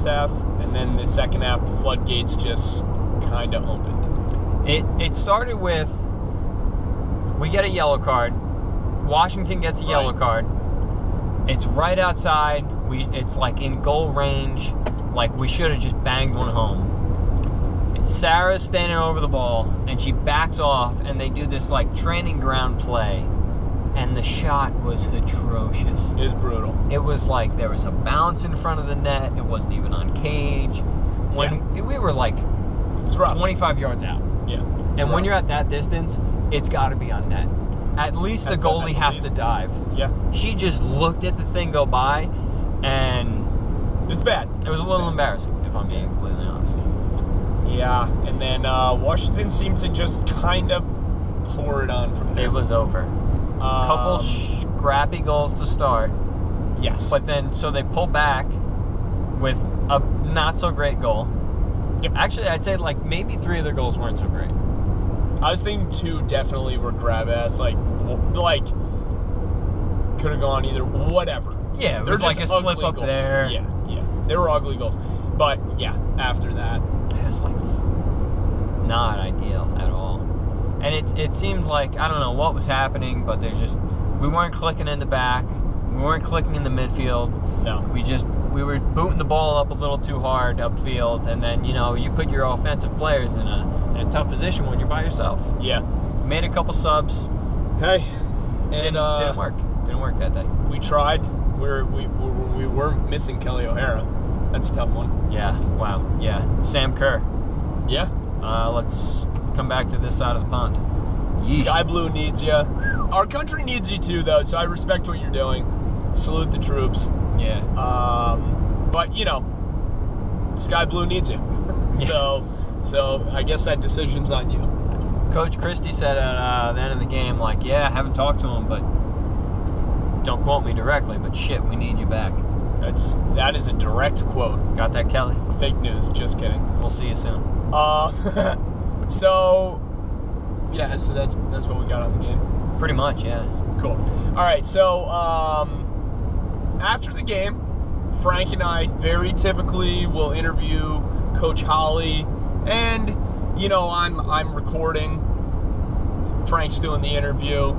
first half, and then the second half, the floodgates just kind of opened. It started with, we get a yellow card. Washington gets a yellow card. It's right outside. It's like in goal range. Like we should have just banged one home. Sarah's standing over the ball, and she backs off, and they do this like training ground play, and the shot was atrocious. It was brutal. It was like there was a bounce in front of the net. It wasn't even on cage. We were like 25 yards out. Yeah. And when you're at that distance, it's got to be on net. At least the goalie has to dive. Yeah. She just looked at the thing go by, and it was bad. It was a little embarrassing, if I'm being completely honest. Yeah, and then Washington seemed to just kind of pour it on from there. It was over. Couple scrappy goals to start. Yes. But then, so they pull back with a not-so-great goal. Yep. Actually, I'd say like maybe 3 of their goals weren't so great. I was thinking 2 definitely were grab-ass. Like could have gone either. Whatever. Yeah, it was like a slip up goals. there. Yeah. They were ugly goals. But, yeah, after that. It was like not ideal at all. And it seemed like, I don't know what was happening, but we weren't clicking in the back. We weren't clicking in the midfield. No. We were booting the ball up a little too hard upfield, and then, you put your offensive players in a tough position when you're by yourself. Yeah. Made a couple subs. Hey. And didn't work. Didn't work that day. We tried. We were missing Kelly O'Hara. That's a tough one. Yeah. Wow. Yeah. Sam Kerr. Yeah. Let's come back to this side of the pond. Yeesh. Sky Blue needs you. Our country needs you too, though, so I respect what you're doing. Salute the troops. Yeah. But, Sky Blue needs you. So I guess that decision's on you. Coach Christie said at the end of the game, like, yeah, I haven't talked to him, but don't quote me directly, but shit, we need you back. That is a direct quote. Got that, Kelly? Fake news. Just kidding. We'll see you soon. So that's what we got on the game. Pretty much, yeah. Cool. All right, so after the game, Frank and I very typically will interview Coach Holly, and I'm recording. Frank's doing the interview.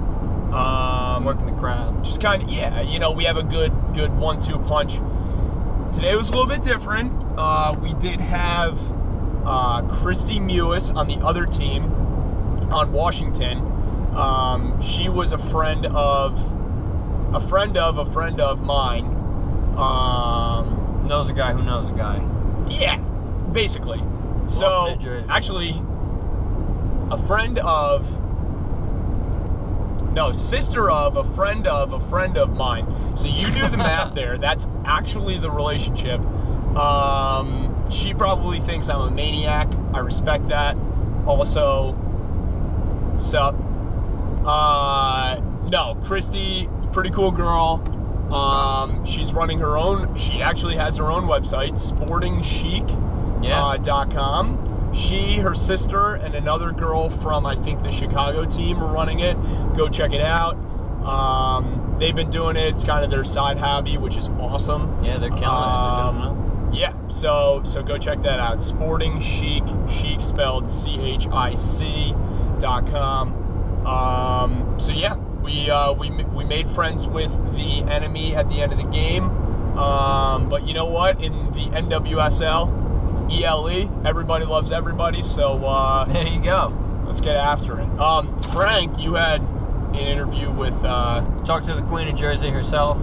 Working the crowd. Just kind of, we have a good 1-2 punch. Today was a little bit different. We did have Christy Mewis on the other team on Washington. She was a friend of mine. Knows a guy who knows a guy. Yeah, basically. So, actually, sister of a friend of mine. So you do the math there. That's actually the relationship. She probably thinks I'm a maniac. I respect that. Also, sup? No, Christy, pretty cool girl. She's running her own. She actually has her own website, sportingchic.com. She, her sister, and another girl from, I think, the Chicago team are running it. Go check it out. They've been doing it. It's kind of their side hobby, which is awesome. Yeah, they're killing it. They're doing well. Yeah, so go check that out. Sporting Chic, chic spelled CHIC.com. So yeah, we made friends with the enemy at the end of the game. But you know what? In the NWSL, ELE, everybody loves everybody, so there you go. Let's get after it. Frank, you had an interview with talked to the Queen of Jersey herself,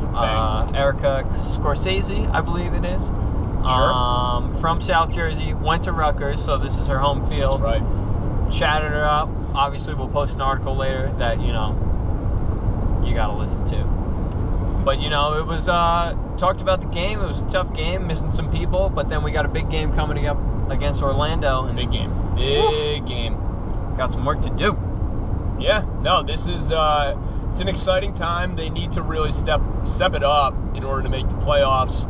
Erica Scorsese, I believe it is. Sure. From South Jersey, went to Rutgers, so this is her home field. That's right. Chatted her up. Obviously, we'll post an article later that you gotta listen to. But, it was, talked about the game. It was a tough game, missing some people. But then we got a big game coming up against Orlando. And Big game. Got some work to do. Yeah. No, this is, it's an exciting time. They need to really step it up in order to make the playoffs.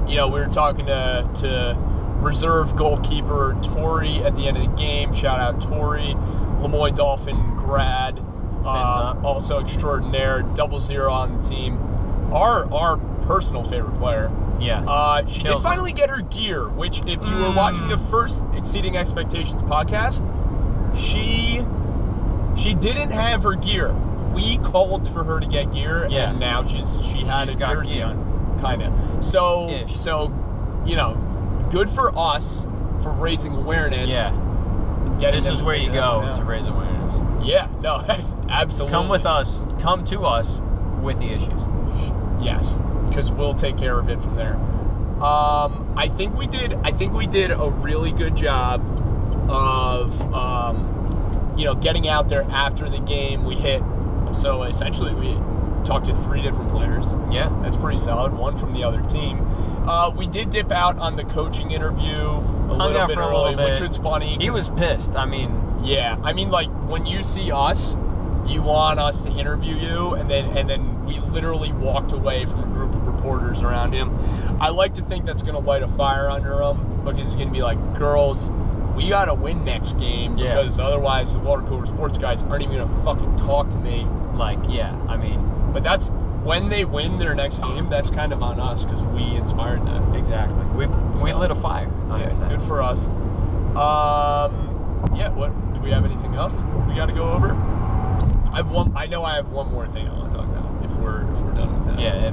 We were talking to reserve goalkeeper Tori at the end of the game. Shout out Tori, Lemoyne Dolphin grad. Also extraordinaire, 00 on the team. Our personal favorite player. Yeah. She Kills did finally get her gear, which if you were watching the first Exceeding Expectations podcast, she didn't have her gear. We called for her to get gear, and now she had a jersey gear. on, kind of. So, good for us for raising awareness. Yeah. This is where you go to raise awareness. Yeah, no, absolutely. Come with us. Come to us with the issues. Yes, because we'll take care of it from there. I think we did a really good job of getting out there after the game. So essentially we talked to 3 different players. Yeah, that's pretty solid. 1 from the other team. We did dip out on the coaching interview a little bit early, which was funny. He was pissed. Like when you see us, you want us to interview you, and then we literally walked away from a group of reporters around him. I like to think that's going to light a fire under him, because it's going to be like, girls, we got to win next game, because otherwise the water cooler sports guys aren't even going to fucking talk to me. But that's when they win their next game. That's kind of on us, because we inspired them. Exactly. We lit a fire. Good for us. What do we have? Anything else we got to go over? I know I have one more thing I want to talk about if we're done with that. Yeah.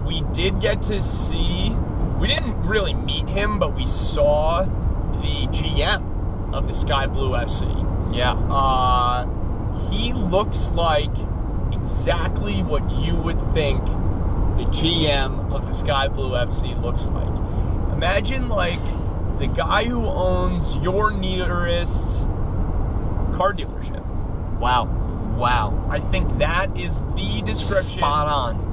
We did get to see. We didn't really meet him, but we saw the GM of the Sky Blue FC. Yeah. He looks like exactly what you would think the GM of the Sky Blue FC looks like. Imagine like the guy who owns your nearest car dealership. Wow. I think that is the description. Spot on.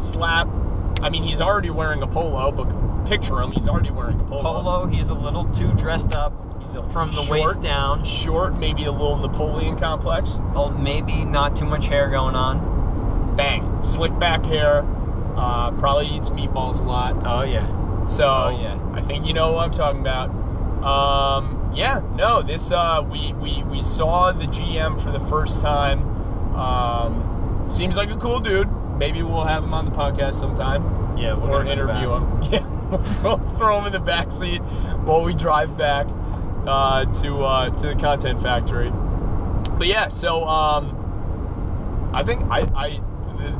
He's already wearing a polo, but picture him, he's already wearing a polo. He's a little too dressed up. From the waist down. Short, maybe a little Napoleon complex. Oh, maybe not too much hair going on. Bang. Slick back hair. Probably eats meatballs a lot. Oh, yeah. So, yeah. I think you know what I'm talking about. We saw the GM for the first time. Seems like a cool dude. Maybe we'll have him on the podcast sometime. Yeah, or interview him. Yeah, we'll throw him in the back seat while we drive back to the content factory. But yeah, so I think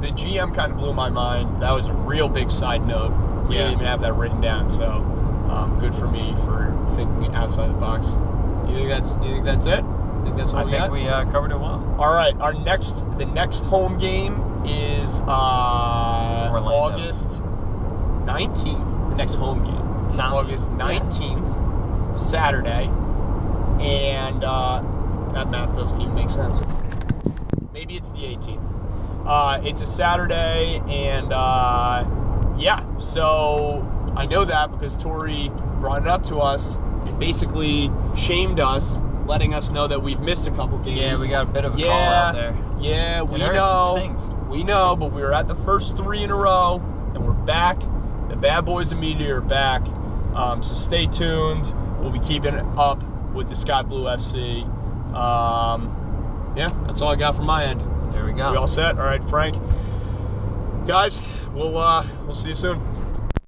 the GM kind of blew my mind. That was a real big side note. We didn't even have that written down, so good for me for thinking outside the box. You think that's it? That's all we got? I think we covered it well. All right, the next home game is August 19th. The next home game is August 19th, Saturday, and that math doesn't even make sense. Maybe it's the 18th. It's a Saturday, and so I know that because Tori brought it up to us and basically shamed us, letting us know that we've missed a couple games. Yeah, we got a bit of a call out there. Yeah, we know. We know, but we were at the first 3 in a row, and we're back. The bad boys of media are back. So stay tuned. We'll be keeping it up with the Sky Blue FC. That's all I got from my end. There we go. We all set? All right, Frank. Guys, we'll see you soon.